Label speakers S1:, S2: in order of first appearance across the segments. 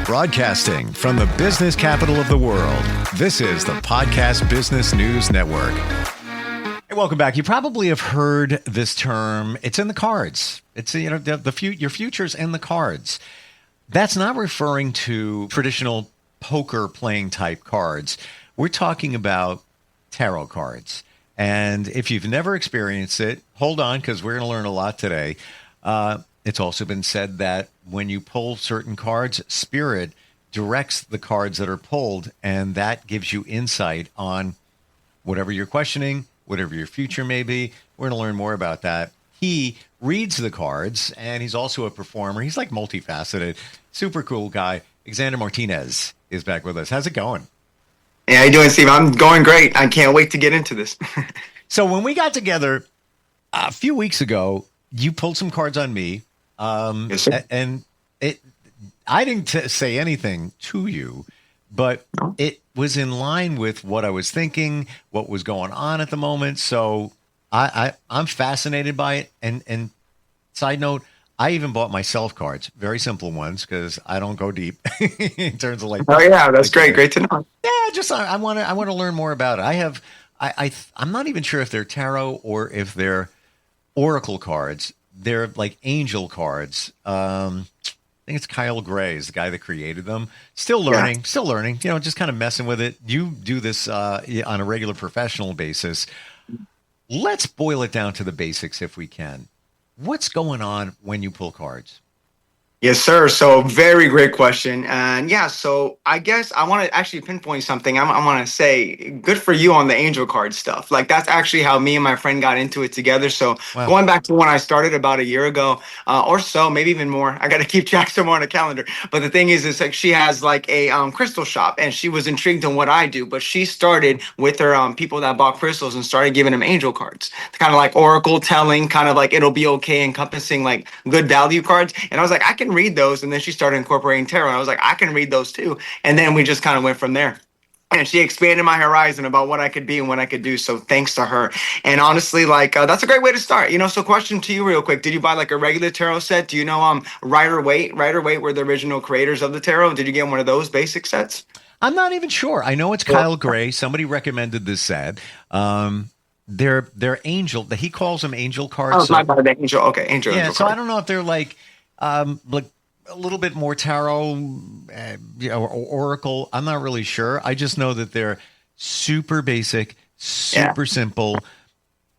S1: Broadcasting from the business capital of the world, this is the Podcast Business News Network. Hey, welcome back. You probably have heard this term. It's in the cards. It's, your future's in the cards. That's not referring to traditional poker playing type cards. We're talking about tarot cards. And if you've never experienced it, hold on, because we're going to learn a lot today. It's also been said that when you pull certain cards, spirit directs the cards that are pulled, and that gives you insight on whatever you're questioning, whatever your future may be. We're going to learn more about that. He reads the cards, and he's also a performer. He's like multifaceted, super cool guy. Xander Martinez is back with us. How's it going?
S2: Hey, how you doing, Steve? I'm going great. I can't wait to get into this.
S1: So when we got together a few weeks ago, you pulled some cards on me.
S2: Yes, sir.
S1: And I didn't say anything to you, but it was in line with what I was thinking, what was going on at the moment. So I'm fascinated by it. And side note, I even bought myself cards, very simple ones, because I don't go deep in terms of like.
S2: Oh yeah, that's great. Great to know.
S1: Yeah, just I want to learn more about it. I'm not even sure if they're tarot or if they're oracle cards. They're like angel cards. I think it's Kyle Gray is the guy that created them. Still learning, just kind of messing with it. You do this on a regular professional basis. Let's boil it down to the basics if we can. What's going on when you pull cards?
S2: Yes, sir. So very great question. And yeah, so I guess I want to actually pinpoint something. I want to say good for you on the angel card stuff. Like that's actually how me and my friend got into it together. So
S1: Wow.
S2: Going back to when I started about a year ago or so, maybe even more, I got to keep track somewhere on a calendar. But the thing is like she has like a crystal shop and she was intrigued on what I do. But she started with her people that bought crystals and started giving them angel cards, kind of like oracle telling, kind of like it'll be okay, encompassing like good value cards. And I was like, I can read those. And then she started incorporating tarot. And I was like, I can read those too. And then we just kind of went from there. And she expanded my horizon about what I could be and what I could do. So thanks to her. And honestly, like that's a great way to start. So question to you real quick. Did you buy like a regular tarot set? Do you know Rider-Waite were the original creators of the tarot? Did you get one of those basic sets?
S1: I'm not even sure. I know it's Kyle Gray. Somebody recommended this set. They're angel. He calls them angel cards.
S2: Oh, my bad. Angel. Okay, angel.
S1: Yeah.
S2: Angel
S1: So
S2: card.
S1: I don't know if they're like a little bit more tarot, or oracle. I'm not really sure. I just know that they're super basic, super simple.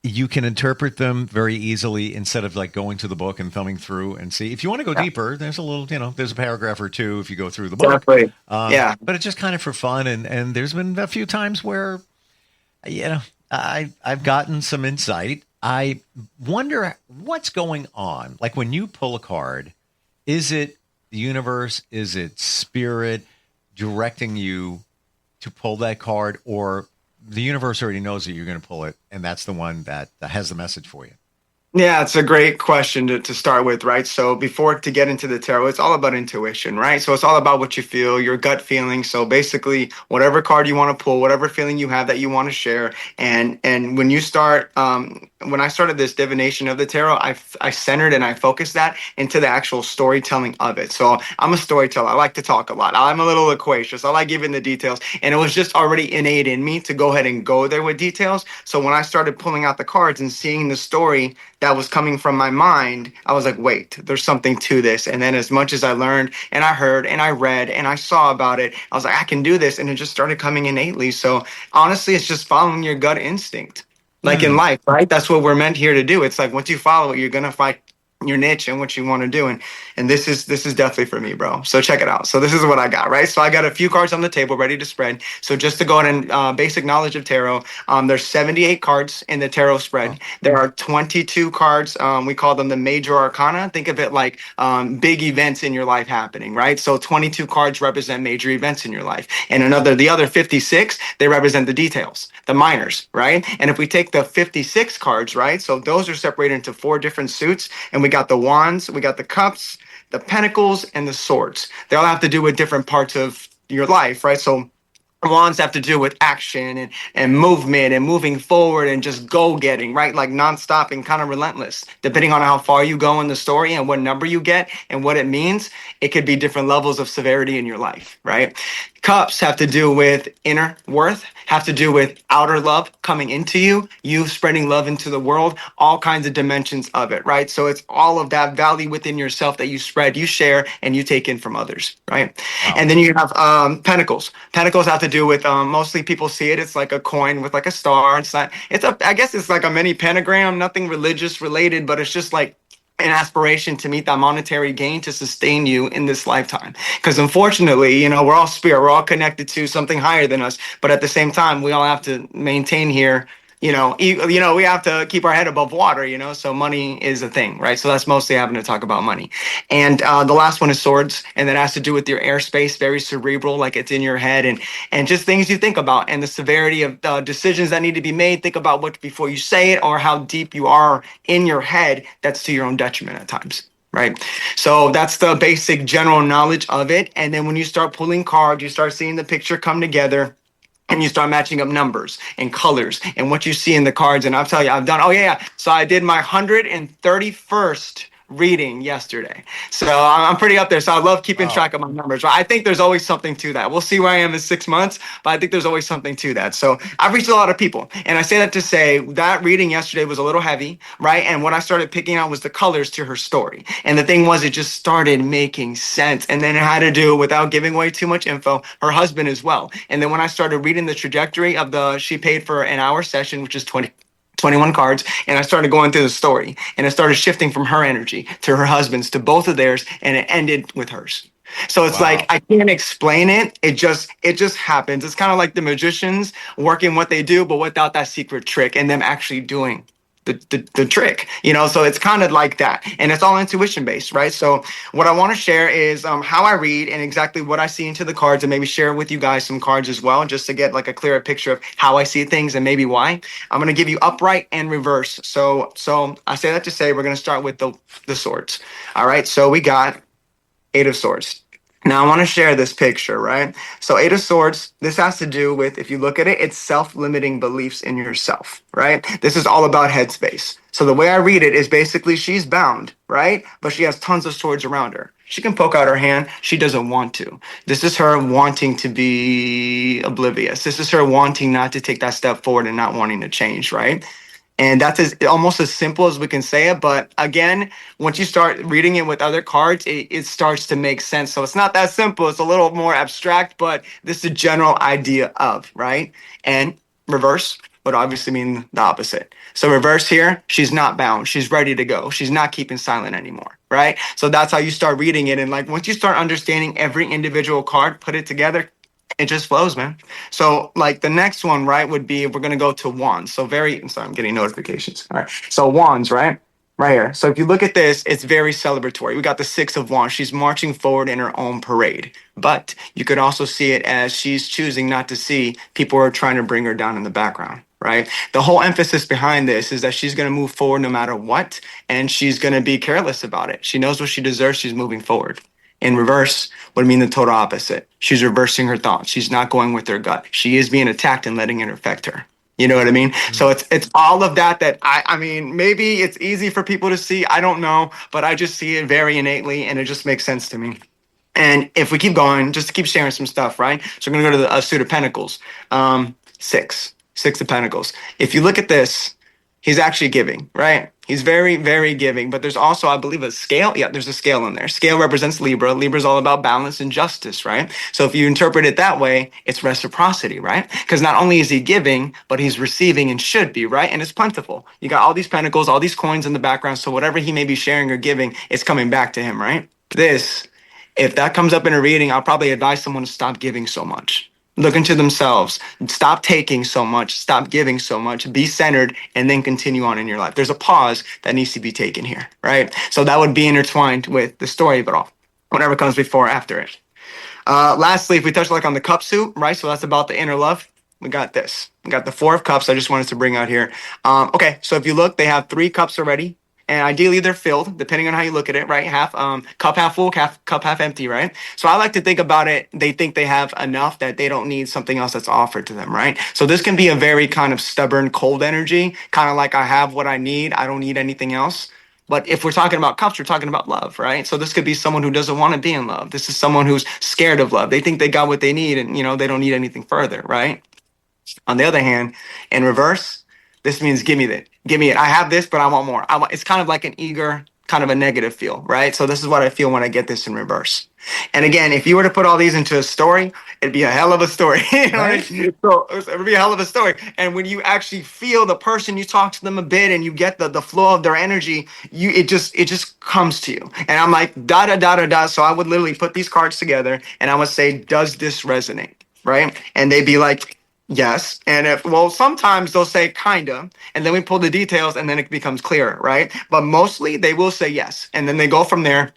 S1: You can interpret them very easily instead of like going to the book and thumbing through and see. If you want to go deeper, there's a little, there's a paragraph or two if you go through the book.
S2: Exactly.
S1: But it's just kind of for fun. And there's been a few times where, I've gotten some insight. I wonder what's going on. Like when you pull a card, is it the universe? Is it spirit directing you to pull that card, or the universe already knows that you're going to pull it, and that's the one that has the message for you?
S2: Yeah, it's a great question to start with, right? So before to get into the tarot, it's all about intuition, right? So it's all about what you feel, your gut feeling. So basically, whatever card you want to pull, whatever feeling you have that you want to share. And when you start, when I started this divination of the tarot, I centered and I focused that into the actual storytelling of it. So I'm a storyteller. I like to talk a lot. I'm a little loquacious. I like giving the details. And it was just already innate in me to go ahead and go there with details. So when I started pulling out the cards and seeing the story that was coming from my mind, I was like, wait, there's something to this. And then as much as I learned and I heard and I read and I saw about it, I was like, I can do this. And it just started coming innately. So honestly, it's just following your gut instinct. Like in life, right? That's what we're meant here to do. It's like once you follow it, you're going to find your niche and what you want to do. And this is definitely for me, bro. So check it out. So this is what I got, right? So I got a few cards on the table ready to spread. So just to go ahead and basic knowledge of tarot, there's 78 cards in the tarot spread. There are 22 cards. We call them the major arcana. Think of it like big events in your life happening, right? So 22 cards represent major events in your life. And the other 56, they represent the details, the minors, right? And if we take the 56 cards, right? So those are separated into 4 different suits. And we got the wands, we got the cups, the pentacles, and the swords. They all have to do with different parts of your life, right? So Wands have to do with action and movement and moving forward and just go getting, right? Like nonstop and kind of relentless. Depending on how far you go in the story and what number you get and what it means, it could be different levels of severity in your life, right? Cups have to do with inner worth, have to do with outer love coming into you, you spreading love into the world, all kinds of dimensions of it, right? So it's all of that value within yourself that you spread, you share, and you take in from others, right?
S1: Wow.
S2: And then you have pentacles. Pentacles have to do with mostly people see it. It's like a coin with like a star. It's not. I guess it's like a mini pentagram. Nothing religious related, but it's just like an aspiration to meet that monetary gain to sustain you in this lifetime. Because unfortunately, we're all spirit. We're all connected to something higher than us. But at the same time, we all have to maintain here. We have to keep our head above water, so money is a thing, right? So that's mostly having to talk about money. And the last one is swords, and that has to do with your airspace, very cerebral, like it's in your head, and just things you think about and the severity of decisions that need to be made. Think about what before you say it, or how deep you are in your head. That's to your own detriment at times. Right. So that's the basic general knowledge of it. And then when you start pulling cards, you start seeing the picture come together. And you start matching up numbers and colors and what you see in the cards. And I'll tell you, I've done, So I did my 131st reading yesterday. So I'm pretty up there. So I love keeping track of my numbers. Right? I think there's always something to that. We'll see where I am in 6 months, but I think there's always something to that. So I've reached a lot of people. And I say that to say that reading yesterday was a little heavy, right? And what I started picking out was the colors to her story. And the thing was, it just started making sense. And then it had to do, without giving away too much info, her husband as well. And then when I started reading the trajectory of she paid for an hour session, which is 21 cards, and I started going through the story, and it started shifting from her energy to her husband's to both of theirs, and it ended with hers. So it's like, I can't explain it. It just happens. It's kind of like the magicians working what they do, but without that secret trick and them actually doing the trick, so it's kind of like that, and it's all intuition based, right? So what I want to share is how I read and exactly what I see into the cards, and maybe share with you guys some cards as well, just to get like a clearer picture of how I see things and maybe why. I'm going to give you upright and reverse. So I say that to say we're going to start with the swords. All right, so we got 8 of swords. Now I want to share this picture, right? So 8 of swords, this has to do with, if you look at it, it's self-limiting beliefs in yourself, right? This is all about headspace. So the way I read it is basically she's bound, right? But she has tons of swords around her. She can poke out her hand. She doesn't want to. This is her wanting to be oblivious. This is her wanting not to take that step forward and not wanting to change, right? And that's almost as simple as we can say it. But again, once you start reading it with other cards, it starts to make sense. So it's not that simple. It's a little more abstract, but this is a general idea of, right? And reverse would obviously mean the opposite. So reverse here, she's not bound. She's ready to go. She's not keeping silent anymore, right? So that's how you start reading it. And like once you start understanding every individual card, put it together, it just flows, man. So like the next one, right, would be, we're going to go to wands. So I'm getting notifications. All right. So wands, right here. So if you look at this, it's very celebratory. We got the 6 of wands. She's marching forward in her own parade. But you could also see it as she's choosing not to see people who are trying to bring her down in the background, right? The whole emphasis behind this is that she's going to move forward no matter what. And she's going to be careless about it. She knows what she deserves. She's moving forward. In reverse would mean the total opposite. She's reversing her thoughts. She's not going with her gut. She is being attacked and letting it affect her. You know what I mean? Mm-hmm. So it's all of that I mean, maybe it's easy for people to see. I don't know, but I just see it very innately, and it just makes sense to me. And if we keep going, just to keep sharing some stuff, right? So we're going to go to the suit of pentacles. 6 of pentacles. If you look at this, he's actually giving, right? He's very, very giving. But there's also, I believe, a scale. Yeah, there's a scale in there. Scale represents Libra. Libra is all about balance and justice, right? So if you interpret it that way, it's reciprocity, right? Because not only is he giving, but he's receiving and should be, right? And it's plentiful. You got all these pentacles, all these coins in the background. So whatever he may be sharing or giving, it's coming back to him, right? If that comes up in a reading, I'll probably advise someone to stop giving so much. Look into themselves. Stop taking so much. Stop giving so much. Be centered, and then continue on in your life. There's a pause that needs to be taken here, right? So that would be intertwined with the story of it all, whatever comes before or after it. Lastly, if we touch like on the cup suit, right? So that's about the inner love. We got this. We got the 4 of cups. I just wanted to bring out here. Okay, so if you look, they have 3 cups already. and ideally they're filled, depending on how you look at it, right? Cup half full, cup half empty, right? So I like to think about it. They think they have enough that they don't need something else that's offered to them, right? So this can be a very kind of stubborn, cold energy, kind of like I have what I need. I don't need anything else. But if we're talking about cups, we're talking about love, right? So this could be someone who doesn't want to be in love. This is someone who's scared of love. They think they got what they need, and they don't need anything further, right? On the other hand, in reverse, this means give me that. Give me it. I have this, but I want more. It's kind of like an eager, kind of a negative feel, right? So this is what I feel when I get this in reverse. And again, if you were to put all these into a story, it'd be a hell of a story.
S1: Right.
S2: So it would be a hell of a story. And when you actually feel the person, you talk to them a bit and you get the flow of their energy, it just comes to you. And I'm like, da da da da da. So I would literally put these cards together and I would say, does this resonate? Right? And they'd be like, yes. And sometimes they'll say kinda, and then we pull the details and then it becomes clearer, right? But mostly they will say yes. And then they go from there,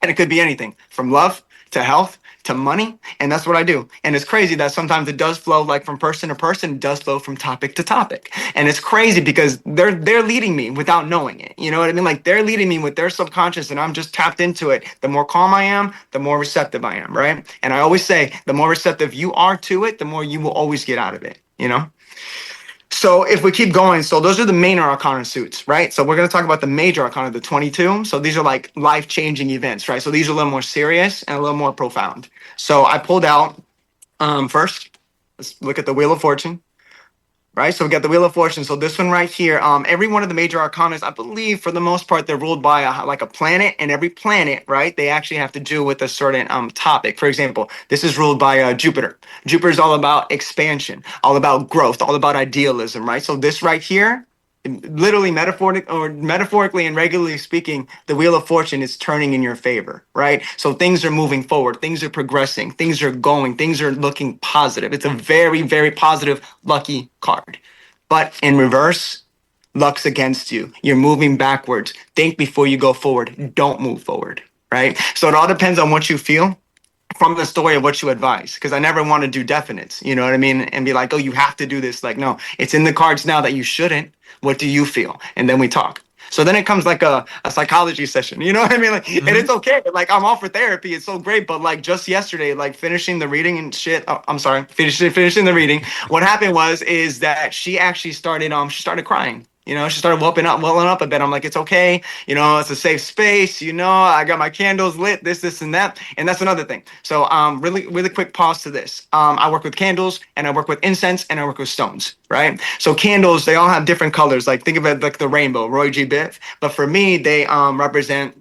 S2: and it could be anything from love to health to money. And that's what I do. And it's crazy that sometimes it does flow like from person to person, it does flow from topic to topic. And it's crazy because they're leading me without knowing it. You know what I mean? Like they're leading me with their subconscious and I'm just tapped into it. The more calm I am, the more receptive I am, right? And I always say, the more receptive you are to it, the more you will always get out of it, So if we keep going, so those are the main arcana suits, right? So we're going to talk about the major arcana, the 22. So these are like life-changing events, right? So these are a little more serious and a little more profound. So I pulled out first, let's look at the Wheel of Fortune, right? So we got the Wheel of Fortune. So this one right here, every one of the major arcanas, I believe for the most part, they're ruled by a planet, and every planet, right, they actually have to do with a certain topic. For example, this is ruled by Jupiter. Jupiter is all about expansion, all about growth, all about idealism, right? So this right here, literally metaphorically and regularly speaking, the Wheel of Fortune is turning in your favor, right? So things are moving forward, things are progressing, things are going, things are looking positive. It's a very, very positive, lucky card. But in reverse, luck's against you. You're moving backwards. Think before you go forward. Don't move forward, right? So it all depends on what you feel from the story of what you advise, because I never want to do definites, you know what I mean? And be like, oh, you have to do this. Like, no, it's in the cards now that you shouldn't. What do you feel? And then we talk. So then it comes like a psychology session, you know what I mean? Like, and it's okay. Like, I'm all for therapy. It's so great. But like just yesterday, like finishing the reading and shit. Oh, I'm sorry. Finishing the reading. What happened is that she actually started crying. She started welling up a bit. I'm like, it's okay. It's a safe space. I got my candles lit, this, and that. And that's another thing. So really, really quick pause to this. I work with candles and I work with incense and I work with stones, right? So candles, they all have different colors. Like think of it like the rainbow, Roy G. Biv. But for me, they represent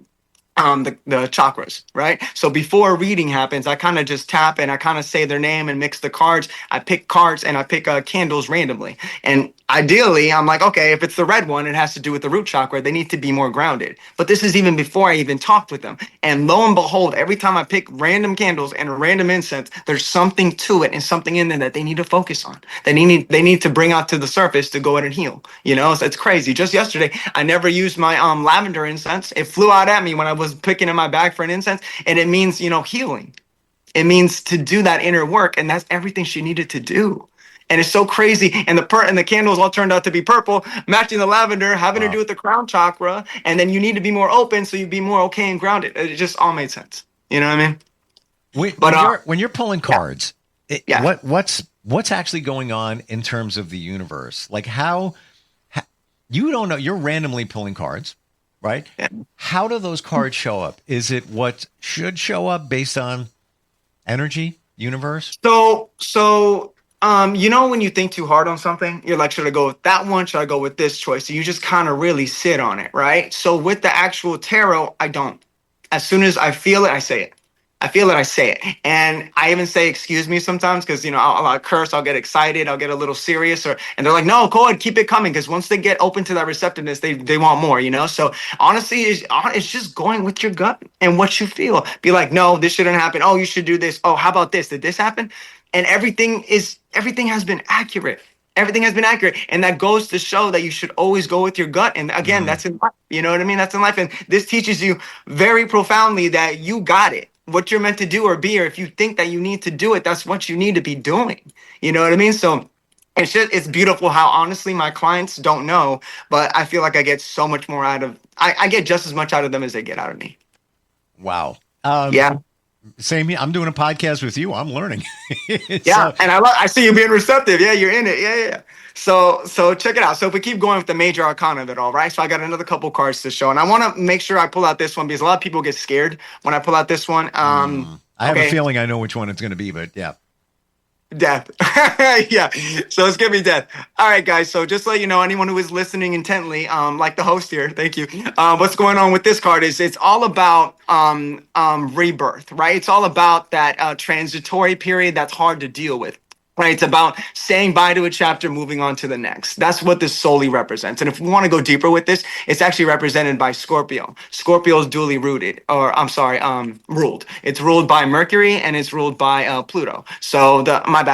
S2: the chakras, right? So before a reading happens, I kind of just tap and I kind of say their name and mix the cards. I pick cards and I pick candles randomly. And ideally, I'm like, okay, if it's the red one, it has to do with the root chakra. They need to be more grounded. But this is even before I even talked with them. And lo and behold, every time I pick random candles and random incense, there's something to it and something in there that they need to focus on. They need to bring out to the surface to go in and heal. So it's crazy. Just yesterday, I never used my lavender incense. It flew out at me when I was picking in my bag for an incense, and it means healing. It means to do that inner work, and that's everything she needed to do. And it's so crazy. And the candles all turned out to be purple, matching the lavender, having to do with the crown chakra. And then you need to be more open so you be more okay and grounded. It just all made sense. You know what I mean?
S1: When you're pulling cards,
S2: Yeah.
S1: what's actually going on in terms of the universe? Like how you don't know, you're randomly pulling cards, right?
S2: Yeah.
S1: How do those cards show up? Is it what should show up based on energy, universe?
S2: So when you think too hard on something, you're like, should I go with that one? Should I go with this choice? So you just kind of really sit on it, right? So with the actual tarot, I don't. As soon as I feel it, I say it. I feel it, I say it. And I even say, excuse me sometimes, because, I'll curse, I'll get excited, I'll get a little serious, and they're like, no, go ahead, keep it coming. Because once they get open to that receptiveness, they want more, So honestly, it's just going with your gut and what you feel. Be like, no, this shouldn't happen. Oh, you should do this. Oh, how about this? Did this happen? And everything has been accurate. Everything has been accurate. And that goes to show that you should always go with your gut. And again, that's in life. You know what I mean? That's in life. And this teaches you very profoundly that you got it. What you're meant to do or be, or if you think that you need to do it, that's what you need to be doing. You know what I mean? So It's beautiful how honestly my clients don't know, but I feel like I get so much more out of, I get just as much out of them as they get out of me.
S1: Wow.
S2: Yeah.
S1: Same here. I'm doing a podcast with you. I'm learning.
S2: Yeah.
S1: So,
S2: And I see you being receptive. Yeah. You're in it. Yeah. Yeah. So check it out. So if we keep going with the major arcana of it all, right? So I got another couple cards to show, and I want to make sure I pull out this one because a lot of people get scared when I pull out this one.
S1: I have a
S2: Okay.
S1: feeling I know which one it's going to be, but yeah.
S2: Death. Yeah. So it's gonna be death. All right, guys. So just to let you know, anyone who is listening intently, like the host here, thank you. What's going on with this card is it's all about rebirth, right? It's all about that transitory period that's hard to deal with. Right, it's about saying bye to a chapter, moving on to the next. That's what this solely represents. And if we want to go deeper with this, it's actually represented by Scorpio. Scorpio is dually rooted, or I'm sorry, ruled. It's ruled by Mercury and it's ruled by Pluto. So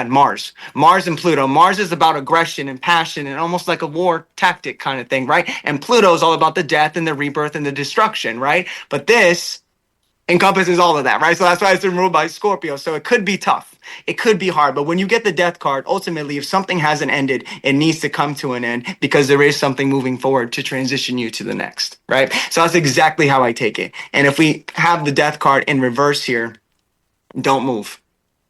S2: Mars. Mars and Pluto. Mars is about aggression and passion and almost like a war tactic kind of thing, right? And Pluto is all about the death and the rebirth and the destruction, right? But this encompasses all of that, right? So that's why it's been ruled by Scorpio. So it could be tough. It could be hard. But when you get the death card, ultimately, if something hasn't ended, it needs to come to an end because there is something moving forward to transition you to the next, right? So that's exactly how I take it. And if we have the death card in reverse here, don't move.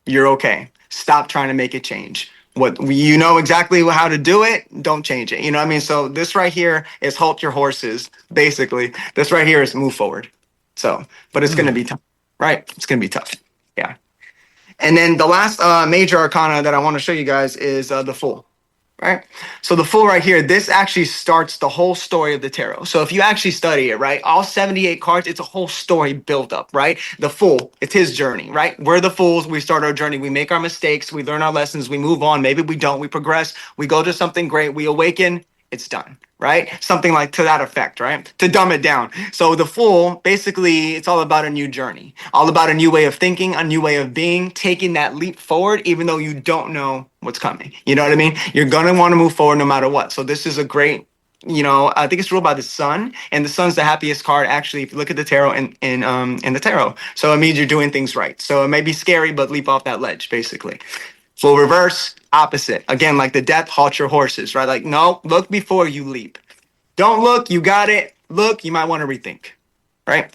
S2: You're okay. Stop trying to make it change. You know exactly how to do it. Don't change it. You know what I mean? So this right here is halt your horses, basically. This right here is move forward. So, but it's going to be tough, right? It's going to be tough. Yeah. And then the last major arcana that I want to show you guys is the Fool, right? So the Fool right here, this actually starts the whole story of the tarot. So if you actually study it, right, all 78 cards, it's a whole story built up, right? The Fool, it's his journey, right? We're the fools. We start our journey. We make our mistakes. We learn our lessons. We move on. Maybe we don't. We progress. We go to something great. We awaken. It's done, right? Something like to that effect, right? To dumb it down. So the Fool, basically, it's all about a new journey, all about a new way of thinking, a new way of being, taking that leap forward, even though you don't know what's coming. You know what I mean? You're going to want to move forward no matter what. So this is a great, I think it's ruled by the sun, and the sun's the happiest card, actually, if you look at the tarot in the tarot. So it means you're doing things right. So it may be scary, but leap off that ledge, basically. Full reverse, opposite. Again, like the death, halt your horses, right? Like, no, look before you leap. Don't look, you got it. Look, you might want to rethink, right?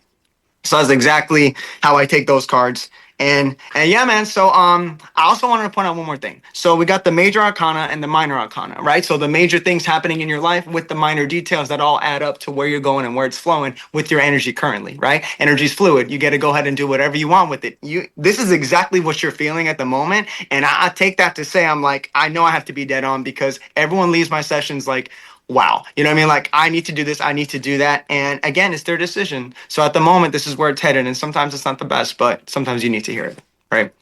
S2: So that's exactly how I take those cards. And yeah, man. So I also wanted to point out one more thing. So we got the major arcana and the minor arcana, right? So the major things happening in your life with the minor details that all add up to where you're going and where it's flowing with your energy currently, right? Energy's fluid. You get to go ahead and do whatever you want with it. This is exactly what you're feeling at the moment. And I take that to say, I'm like, I know I have to be dead on because everyone leaves my sessions like, wow. You know what I mean? Like, I need to do this. I need to do that. And again, it's their decision. So at the moment, this is where it's headed. And sometimes it's not the best, but sometimes you need to hear it. Right.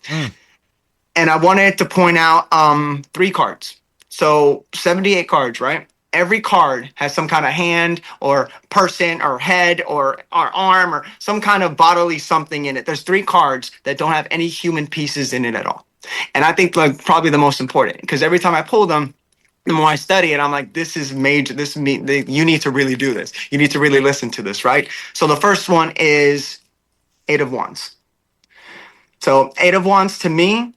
S2: And I wanted to point out 3 cards. So 78 cards, right? Every card has some kind of hand or person or head or arm or some kind of bodily something in it. There's 3 cards that don't have any human pieces in it at all. And I think like probably the most important because every time I pull them, the more I study it, I'm like, this is major. You need to really do this. You need to really listen to this, right? So the first one is 8 of Wands. So 8 of Wands to me,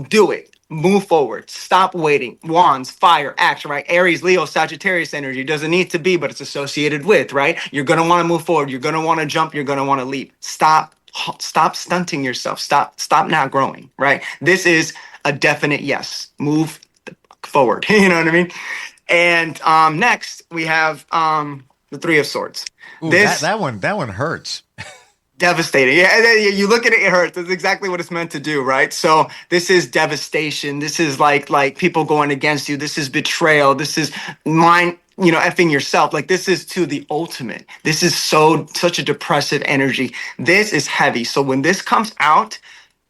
S2: do it. Move forward. Stop waiting. Wands, fire, action, right? Aries, Leo, Sagittarius energy. Doesn't need to be, but it's associated with, right? You're going to want to move forward. You're going to want to jump. You're going to want to leap. Stop stunting yourself. Stop not growing, right? This is a definite yes. Move forward. You know what I mean? And next we have the 3 of Swords.
S1: Ooh, that one hurts.
S2: Devastating. Yeah, you look at it, it hurts. That's exactly what it's meant to do, right? So this is devastation. This is like people going against you. This is betrayal. This is effing yourself. Like this is to the ultimate. This is such a depressive energy. This is heavy. So when this comes out,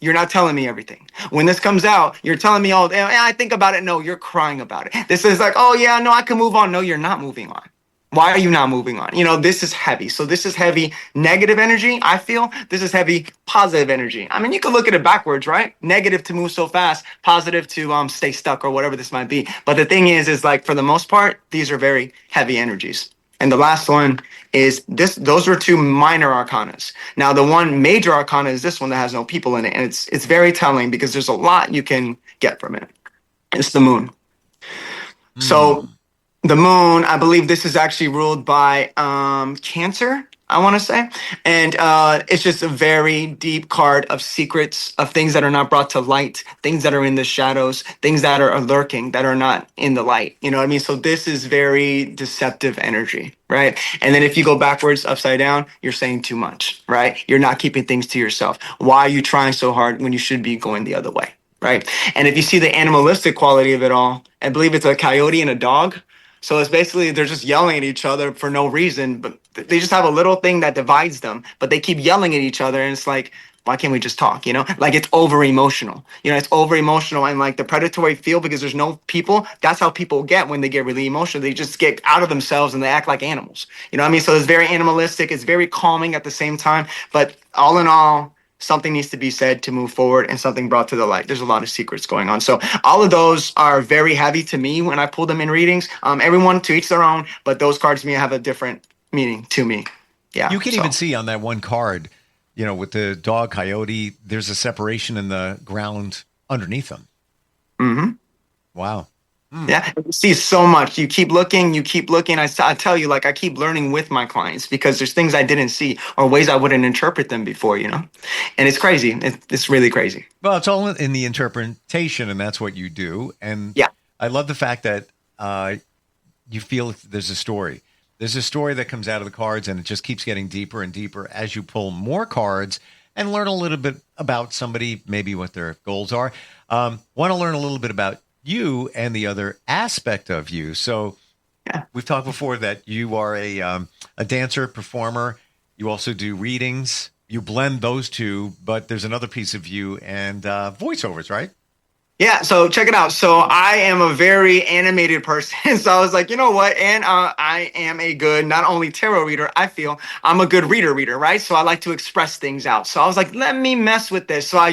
S2: you're not telling me everything. When this comes out, you're telling me, oh, I think about it. No, you're crying about it. This is like, oh, yeah, no, I can move on. No, you're not moving on. Why are you not moving on? This is heavy. So this is heavy negative energy, I feel. This is heavy positive energy. I mean, you could look at it backwards, right? Negative to move so fast, positive to stay stuck or whatever this might be. But the thing is like, for the most part, these are very heavy energies. And the last one is this. Those are 2 minor arcanas. Now, the one major arcana is this one that has no people in it. And it's very telling because there's a lot you can get from it. It's the moon. So the moon, I believe this is actually ruled by Cancer, I want to say. And it's just a very deep card of secrets, of things that are not brought to light, things that are in the shadows, things that are lurking, that are not in the light. You know what I mean? So this is very deceptive energy, right? And then if you go backwards, upside down, you're saying too much, right? You're not keeping things to yourself. Why are you trying so hard when you should be going the other way, right? And if you see the animalistic quality of it all, I believe it's a coyote and a dog. So it's basically they're just yelling at each other for no reason, but they just have a little thing that divides them, but they keep yelling at each other. And it's like, why can't we just talk? You know, like it's over emotional, it's over emotional. And like the predatory feel, because there's no people, that's how people get when they get really emotional. They just get out of themselves and they act like animals. You know what I mean? So it's very animalistic. It's very calming at the same time. But all in all, something needs to be said to move forward and something brought to the light. There's a lot of secrets going on. So all of those are very heavy to me when I pull them in readings. Everyone to each their own, but those cards to me have a different meaning to me. Yeah.
S1: You can even see on that one card, with the dog coyote, there's a separation in the ground underneath them.
S2: Mm-hmm.
S1: Wow.
S2: Yeah, you see so much. You keep looking. I tell you, like, I keep learning with my clients because there's things I didn't see or ways I wouldn't interpret them before, and it's crazy. It's really crazy.
S1: Well, it's all in the interpretation, and that's what you do. And
S2: yeah,
S1: I love the fact that you feel there's a story. There's a story that comes out of the cards, and it just keeps getting deeper and deeper as you pull more cards and learn a little bit about somebody, maybe what their goals are. Want to learn a little bit about you and the other aspect of you. So we've talked before that you are a dancer, performer. You also do readings. You blend those two, but there's another piece of you and voiceovers, right?
S2: Yeah, so check it out. So I am a very animated person. So I was like, you know what? And I am a good, not only tarot reader, I feel I'm a good reader, right? So I like to express things out. So I was like, let me mess with this. So I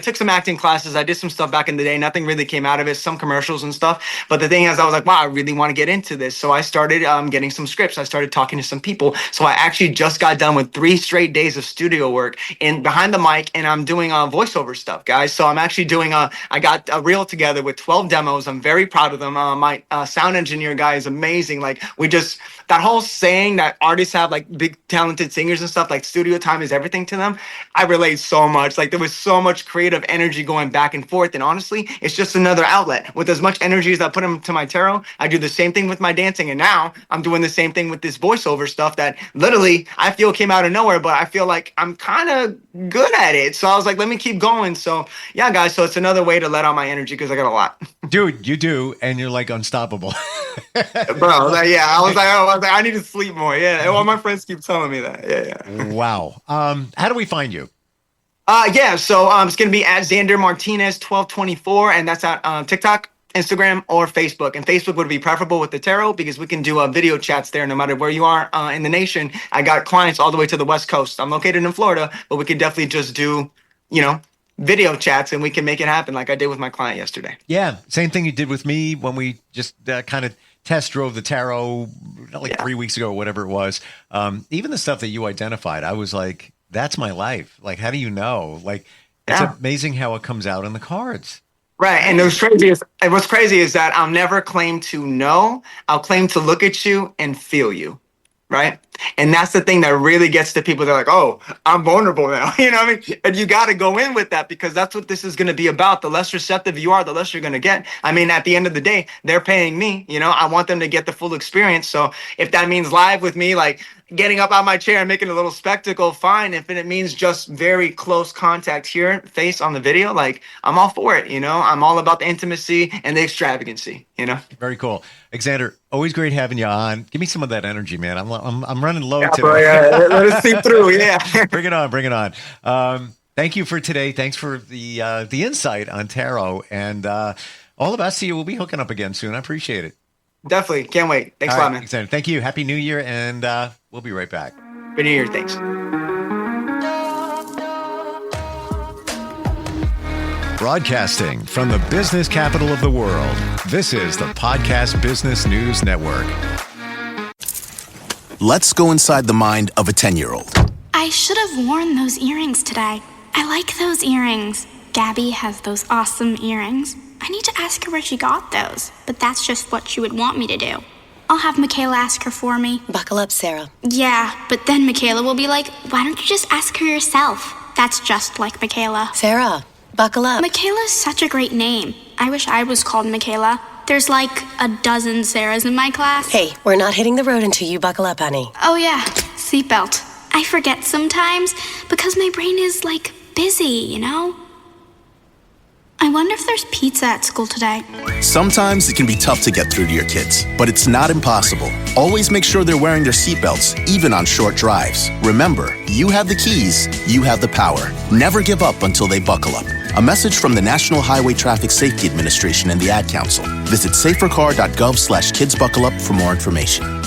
S2: took some acting classes. I did some stuff back in the day. Nothing really came out of it, some commercials and stuff. But the thing is, I was like, wow, I really want to get into this. So I started getting some scripts. I started talking to some people. So I actually just got done with 3 straight days of studio work and behind the mic, and I'm doing voiceover stuff, guys. So I'm actually doing I got a reel together with 12 demos. I'm very proud of them. My sound engineer guy is amazing. Like that whole saying that artists have like big talented singers and stuff, like studio time is everything to them. I relate so much. Like there was so much creative energy going back and forth. And honestly, it's just another outlet. With as much energy as I put into my tarot, I do the same thing with my dancing. And now I'm doing the same thing with this voiceover stuff that literally I feel came out of nowhere, but I feel like I'm kind of good at it. So I was like, let me keep going. So yeah, guys. So it's another way to let out my energy because I got a lot.
S1: Dude, you do, and you're like unstoppable.
S2: Bro, yeah, I was like, I need to sleep more. Yeah, all my friends keep telling me that. Yeah.
S1: Wow. How do we find you?
S2: Yeah, so it's gonna be at Xander Martinez 1224, and that's at TikTok, Instagram, or Facebook. And Facebook would be preferable with the tarot because we can do video chats there no matter where you are in the nation. I got clients all the way to the West Coast. I'm located in Florida, but we could definitely just do, video chats, and we can make it happen like I did with my client yesterday.
S1: Yeah, same thing you did with me when we just kind of test drove the tarot 3 weeks ago or whatever it was. Even the stuff that you identified, I was like, that's my life. Like, how do you know? Like, it's amazing how it comes out in the cards.
S2: Right. And what's crazy is that I'll never claim to know. I'll claim to look at you and feel you. Right. And that's the thing that really gets to people. They're like, oh, I'm vulnerable now. You know what I mean? And you got to go in with that because that's what this is going to be about. The less receptive you are, the less you're going to get. I mean, at the end of the day, they're paying me. I want them to get the full experience. So if that means live with me, like getting up out of my chair and making a little spectacle, fine. If it means just very close contact here, face on the video, like I'm all for it. I'm all about the intimacy and the extravagancy.
S1: Very cool. Xander, always great having you on. Give me some of that energy, man. I'm running low today.
S2: Bro, yeah. Let us see through. Yeah.
S1: Bring it on. Thank you for today. Thanks for the insight on tarot, and all of us. We'll be hooking up again soon. I appreciate it.
S2: Definitely. Can't wait. Thanks a lot, man.
S1: Xander, thank you. Happy New Year, and we'll be right back.
S2: Happy New Year. Thanks.
S1: Broadcasting from the business capital of the world, this is the Podcast Business News Network.
S3: Let's go inside the mind of a 10-year-old.
S4: I should have worn those earrings today. I like those earrings. Gabby has those awesome earrings. I need to ask her where she got those, but that's just what she would want me to do. I'll have Michaela ask her for me.
S5: Buckle up, Sarah.
S4: Yeah, but then Michaela will be like, why don't you just ask her yourself? That's just like Michaela.
S5: Sarah, buckle up.
S4: Michaela's such a great name. I wish I was called Michaela. There's like a dozen Sarahs in my class.
S5: Hey, we're not hitting the road until you buckle up, honey.
S4: Oh yeah, seatbelt. I forget sometimes because my brain is like busy, you know? I wonder if there's pizza at school today.
S3: Sometimes it can be tough to get through to your kids, but it's not impossible. Always make sure they're wearing their seatbelts, even on short drives. Remember, you have the keys, you have the power. Never give up until they buckle up. A message from the National Highway Traffic Safety Administration and the Ad Council. Visit safercar.gov/kidsbuckleup for more information.